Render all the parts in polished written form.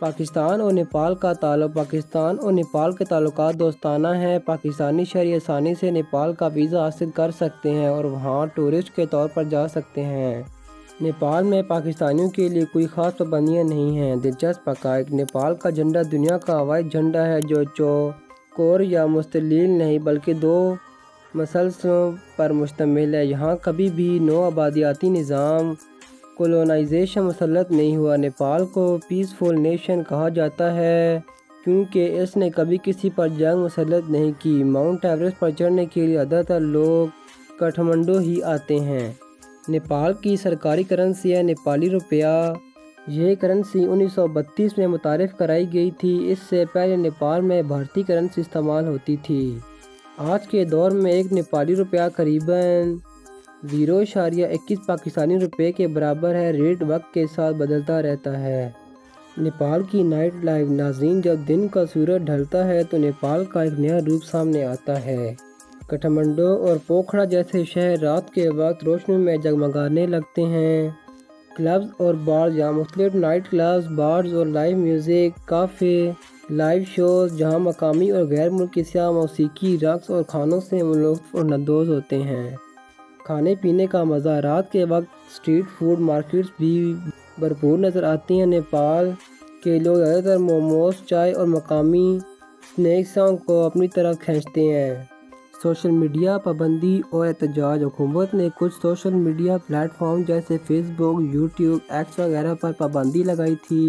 پاکستان اور نیپال کے تعلقات دوستانہ ہیں۔ پاکستانی شہری آسانی سے نیپال کا ویزا حاصل کر سکتے ہیں اور وہاں ٹورسٹ کے طور پر جا سکتے ہیں۔ نیپال میں پاکستانیوں کے لیے کوئی خاص پابندیاں نہیں ہیں۔ دلچسپ حقائق: نیپال کا جھنڈا دنیا کا واحد جھنڈا ہے جو چوکور یا مستطیل نہیں بلکہ دو مثلثوں پر مشتمل ہے۔ یہاں کبھی بھی نو آبادیاتی نظام کولونائزیشن مسلط نہیں ہوا۔ نیپال کو پیسفل نیشن کہا جاتا ہے کیونکہ اس نے کبھی کسی پر جنگ مسلط نہیں کی۔ ماؤنٹ ایورسٹ پر چڑھنے کے لیے زیادہ تر لوگ کٹھمنڈو ہی آتے ہیں۔ نیپال کی سرکاری کرنسی ہے نیپالی روپیہ۔ یہ کرنسی 1932 میں متعارف کرائی گئی تھی۔ اس سے پہلے نیپال میں بھارتی کرنسی استعمال ہوتی تھی۔ آج کے دور میں ایک نیپالی روپیہ قریباً 0.21 پاکستانی روپے کے برابر ہے۔ ریٹ وقت کے ساتھ بدلتا رہتا ہے۔ نیپال کی نائٹ لائف: ناظرین، جب دن کا سورج ڈھلتا ہے تو نیپال کا ایک نیا روپ سامنے آتا ہے۔ کٹھمنڈو اور پوکھرا جیسے شہر رات کے وقت روشنیوں میں جگمگانے لگتے ہیں۔ کلبز اور بارز: یہاں مختلف نائٹ کلبز، بارز اور لائیو میوزک کافے، لائیو شوز جہاں مقامی اور غیر ملکی سیاح موسیقی، رقص اور کھانوں سے لطف اندوز ہوتے ہیں۔ کھانے پینے کا مزہ: رات کے وقت اسٹریٹ فوڈ مارکیٹس بھی بھرپور نظر آتی ہیں۔ نیپال کے لوگ زیادہ تر موموز، چائے اور مقامی اسنیکسوں کو اپنی طرف کھینچتے ہیں۔ سوشل میڈیا پابندی اور احتجاج: حکومت نے کچھ سوشل میڈیا پلیٹ فارم جیسے فیس بک، یوٹیوب، ایکس وغیرہ پر پابندی لگائی تھی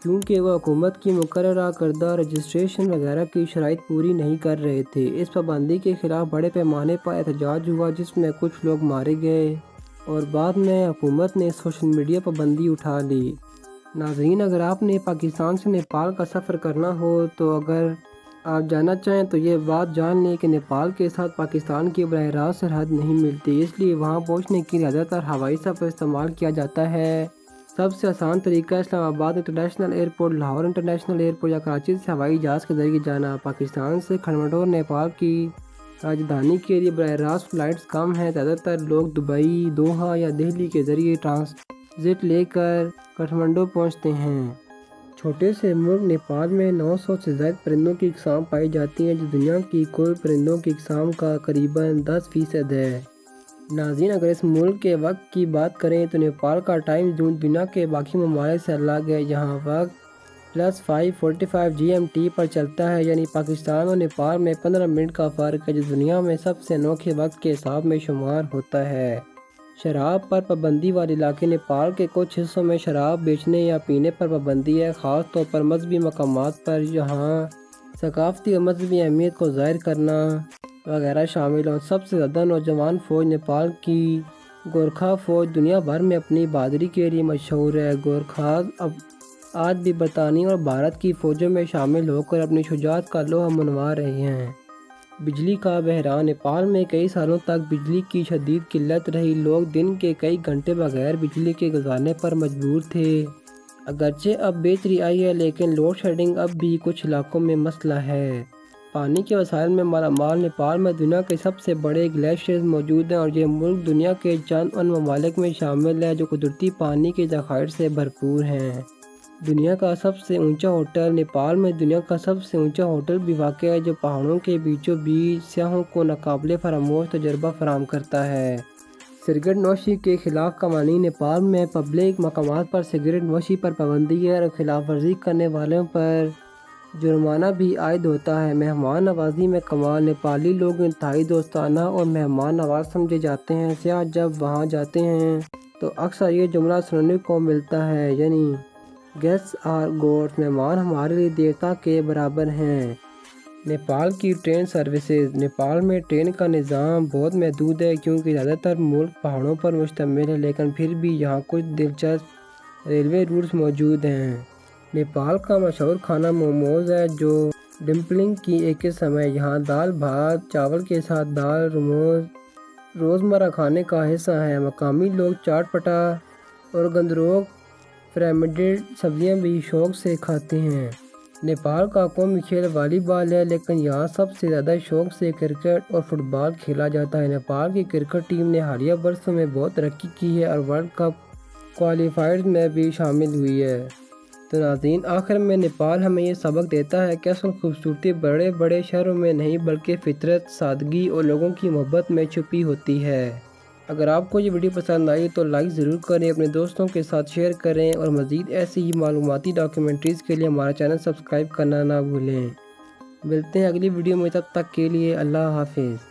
کیونکہ وہ حکومت کی مقررہ کردہ رجسٹریشن وغیرہ کی شرائط پوری نہیں کر رہے تھے۔ اس پابندی کے خلاف بڑے پیمانے پر احتجاج ہوا جس میں کچھ لوگ مارے گئے اور بعد میں حکومت نے سوشل میڈیا پابندی اٹھا لی۔ ناظرین، اگر آپ نے پاکستان سے نیپال کا سفر کرنا ہو تو اگر آپ جانا چاہیں تو یہ بات جان لیں کہ نیپال کے ساتھ پاکستان کی براہ راست سرحد نہیں ملتی، اس لیے وہاں پہنچنے کے لیے زیادہ تر ہوائی سفر استعمال کیا جاتا ہے۔ سب سے آسان طریقہ اسلام آباد international airport, Lahore international airport یا کراچی سے ہوائی جہاز کے ذریعے جانا۔ پاکستان سے کٹھمنڈو اور نیپال کی راجدھانی کے لیے براہ راست فلائٹس کم ہیں۔ زیادہ تر لوگ دبئی، دوحہ یا دہلی کے ذریعے ٹرانزٹ لے کر کٹھمنڈو پہنچتے ہیں۔ چھوٹے سے ملک نیپال میں 900 سے زائد پرندوں کی اقسام پائی جاتی ہیں جو دنیا کی کل پرندوں کی اقسام کا قریباً 10% ہے۔ ناظرین، اگر اس ملک کے وقت کی بات کریں تو نیپال کا ٹائم زون دنیا کے باقی ممالک سے الگ ہے۔ یہاں وقت +5:45 GMT پر چلتا ہے، یعنی پاکستان اور نیپال میں 15 منٹ کا فرق ہے جو دنیا میں سب سے انوکھے وقت کے حساب میں شمار ہوتا ہے۔ شراب پر پابندی والے علاقے: نیپال کے کچھ حصوں میں شراب بیچنے یا پینے پر پابندی ہے، خاص طور پر مذہبی مقامات پر جہاں ثقافتی اور مذہبی اہمیت کو ظاہر کرنا وغیرہ شامل ہوں۔ سب سے زیادہ نوجوان فوج: نیپال کی گورکھا فوج دنیا بھر میں اپنی بہادری کے لیے مشہور ہے۔ گورکھاز آج بھی برطانیہ اور بھارت کی فوجوں میں شامل ہو کر اپنی شجاعت کا لوہا منوا رہے ہیں۔ بجلی کا بحران: نیپال میں کئی سالوں تک بجلی کی شدید قلت رہی۔ لوگ دن کے کئی گھنٹے بغیر بجلی کے گزارنے پر مجبور تھے۔ اگرچہ اب بہتری آئی ہے لیکن لوڈ شیڈنگ اب بھی کچھ علاقوں میں مسئلہ ہے۔ پانی کے وسائل میں مالا مال: نیپال میں دنیا کے سب سے بڑے گلیشیئرز موجود ہیں اور یہ ملک دنیا کے چند ان ممالک میں شامل ہے جو قدرتی پانی کے ذخائر سے بھرپور ہیں۔ دنیا کا سب سے اونچا ہوٹل: نیپال میں دنیا کا سب سے اونچا ہوٹل بھی واقع ہے جو پہاڑوں کے بیچوں بیچ سیاحوں کو ناقابل فراموش تجربہ فراہم کرتا ہے۔ سگریٹ نوشی کے خلاف قوانین: نیپال میں پبلک مقامات پر سگریٹ نوشی پر پابندی ہے اور خلاف ورزی کرنے والوں پر جرمانہ بھی عائد ہوتا ہے۔ مہمان نوازی میں کمال: نیپالی لوگ انتہائی دوستانہ اور مہمان نواز سمجھے جاتے ہیں۔ سیاح جب وہاں جاتے ہیں تو اکثر یہ جملہ سننے کو ملتا ہے، یعنی گیسٹس آر گوڈس، مہمان ہمارے لیے دیوتا کے برابر ہیں۔ نیپال کی ٹرین سروسز: نیپال میں ٹرین کا نظام بہت محدود ہے کیونکہ زیادہ تر ملک پہاڑوں پر مشتمل ہے، لیکن پھر بھی یہاں کچھ دلچسپ ریلوے روٹس موجود ہیں۔ نیپال کا مشہور کھانا موموز ہے جو ڈمپلنگ کی ایک قسم ہے۔ یہاں دال بھات چاول کے ساتھ دال روزمرہ کھانے کا حصہ ہے۔ مقامی لوگ چاٹ پٹا اور گندروک فرمیڈڈ سبزیاں بھی شوق سے کھاتے ہیں۔ نیپال کا قومی کھیل والی بال ہے لیکن یہاں سب سے زیادہ شوق سے کرکٹ اور فٹ بال کھیلا جاتا ہے۔ نیپال کی کرکٹ ٹیم نے حالیہ برسوں میں بہت ترقی کی ہے اور ورلڈ کپ کوالیفائرز میں بھی شامل ہوئی ہے۔ تو ناظرین، آخر میں نیپال ہمیں یہ سبق دیتا ہے کہ اصل خوبصورتی بڑے بڑے شہروں میں نہیں بلکہ فطرت، سادگی اور لوگوں کی محبت میں چھپی ہوتی ہے۔ اگر آپ کو یہ ویڈیو پسند آئی تو لائک ضرور کریں، اپنے دوستوں کے ساتھ شیئر کریں اور مزید ایسی ہی معلوماتی ڈاکیومنٹریز کے لیے ہمارا چینل سبسکرائب کرنا نہ بھولیں۔ ملتے ہیں اگلی ویڈیو میں، تب تک کے لیے اللہ حافظ۔